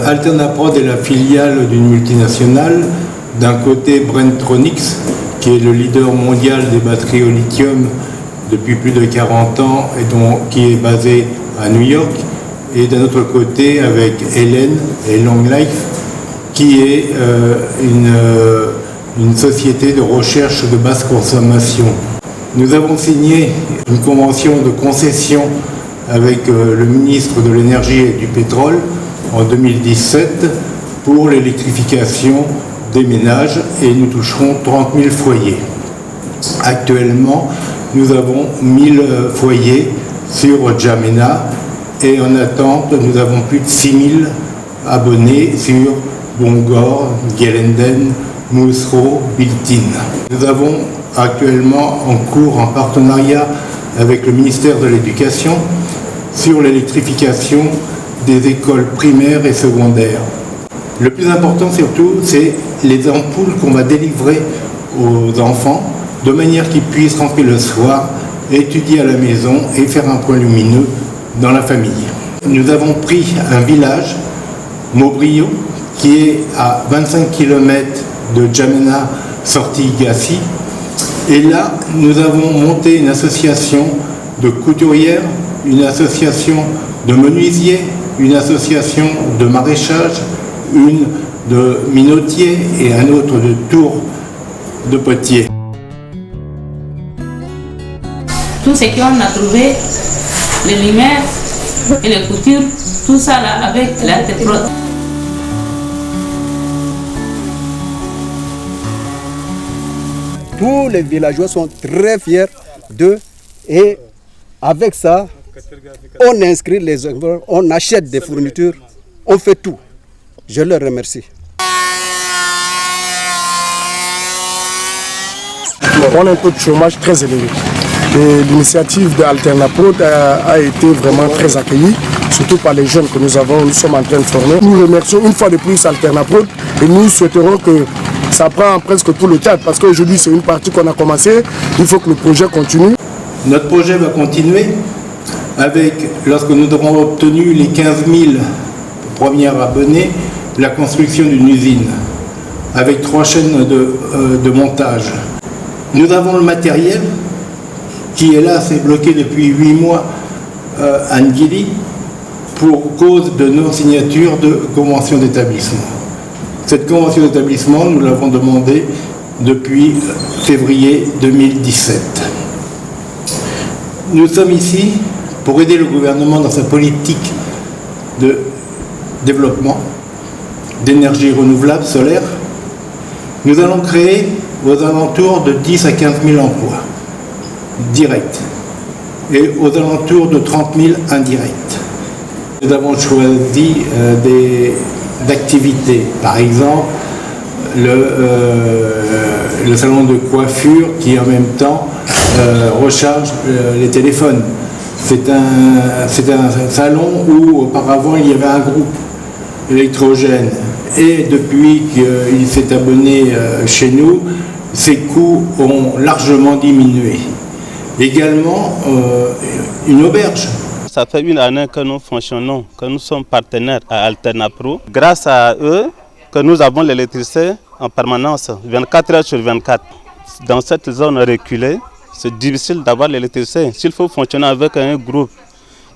Alternaprod est la filiale d'une multinationale. D'un côté, Bren-Tronics, qui est le leader mondial des batteries au lithium depuis plus de 40 ans et qui est basé à New York. Et d'un autre côté, avec Helen et Long Life, qui est une société de recherche de basse consommation. Nous avons signé une convention de concession avec le ministre de l'Énergie et du Pétrole en 2017 pour l'électrification des ménages et nous toucherons 30 000 foyers. Actuellement, nous avons 1000 foyers sur Djamena et en attente, nous avons plus de 6000 abonnés sur Bongor, Gelenden, Moussereau, Biltine. Nous avons actuellement en cours un partenariat avec le ministère de l'Éducation sur l'électrification des écoles primaires et secondaires. Le plus important surtout, c'est les ampoules qu'on va délivrer aux enfants de manière qu'ils puissent rentrer le soir, étudier à la maison et faire un point lumineux dans la famille. Nous avons pris un village, Mobrio, qui est à 25 km de Djamena, sortie Gassi. Et là, nous avons monté une association de couturières, une association de menuisiers, une association de maraîchage, une de minotiers et un autre de tour de potiers. Tout ce qu'on a trouvé, les lumières et les coutures, tout ça là avec l'Alteprod. Tous les villageois sont très fiers d'eux et avec ça, on inscrit les enfants, on achète des fournitures, on fait tout. Je leur remercie. On a un taux de chômage très élevé. L'initiative d'Alternaprod a été vraiment très accueillie, surtout par les jeunes que nous sommes en train de former. Nous remercions une fois de plus Alternaprod et nous souhaiterons que ça prend presque tout le cadre parce qu'aujourd'hui c'est une partie qu'on a commencé, il faut que le projet continue. Notre projet va continuer avec, lorsque nous aurons obtenu les 15 000 premiers abonnés, la construction d'une usine avec 3 chaînes de montage. Nous avons le matériel qui est là, c'est bloqué depuis 8 mois à Ngili pour cause de non-signature de convention d'établissement. Cette convention d'établissement, nous l'avons demandée depuis février 2017. Nous sommes ici pour aider le gouvernement dans sa politique de développement d'énergie renouvelable solaire. Nous allons créer aux alentours de 10 à 15 000 emplois directs et aux alentours de 30 000 indirects. Nous avons choisi des activités, par exemple le salon de coiffure qui en même temps recharge les téléphones. C'est un salon où auparavant il y avait un groupe électrogène et depuis qu'il s'est abonné chez nous, ses coûts ont largement diminué. Également une auberge. Ça fait une année que nous fonctionnons, que nous sommes partenaires à Alternapro. Grâce à eux, que nous avons l'électricité en permanence, 24 heures sur 24. Dans cette zone reculée, c'est difficile d'avoir l'électricité. S'il faut fonctionner avec un groupe,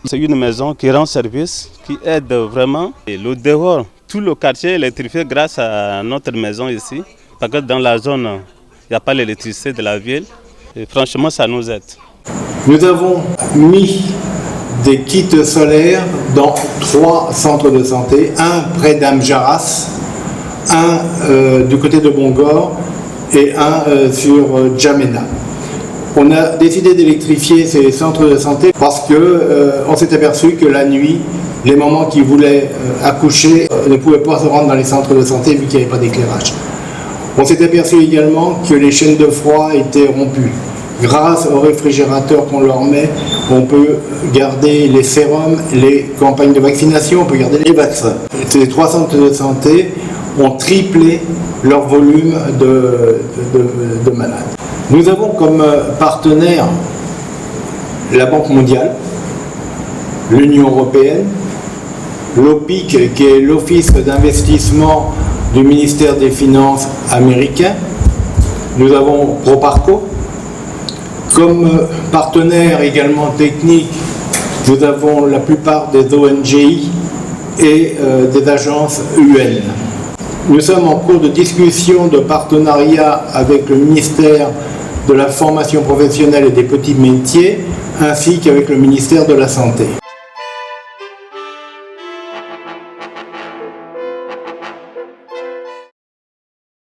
c'est une maison qui rend service, qui aide vraiment. Et le dehors, tout le quartier est électrifié grâce à notre maison ici. Parce que dans la zone, il n'y a pas l'électricité de la ville. Et franchement, ça nous aide. Nous avons mis des kits solaires dans 3 centres de santé, un près d'Amjaras, un du côté de Bongor et un sur Djamena. On a décidé d'électrifier ces centres de santé parce qu'on s'est aperçu que la nuit, les mamans qui voulaient accoucher ne pouvaient pas se rendre dans les centres de santé vu qu'il n'y avait pas d'éclairage. On s'est aperçu également que les chaînes de froid étaient rompues. Grâce au réfrigérateur qu'on leur met, on peut garder les sérums, les campagnes de vaccination, on peut garder les vaccins. Ces 3 centres de santé ont triplé leur volume de malades. Nous avons comme partenaire la Banque mondiale, l'Union européenne, l'OPIC, qui est l'Office d'investissement du ministère des Finances américain. Nous avons Proparco. Comme partenaire également technique, nous avons la plupart des ONGI et des agences UN. Nous sommes en cours de discussion de partenariat avec le ministère de la formation professionnelle et des petits métiers, ainsi qu'avec le ministère de la Santé.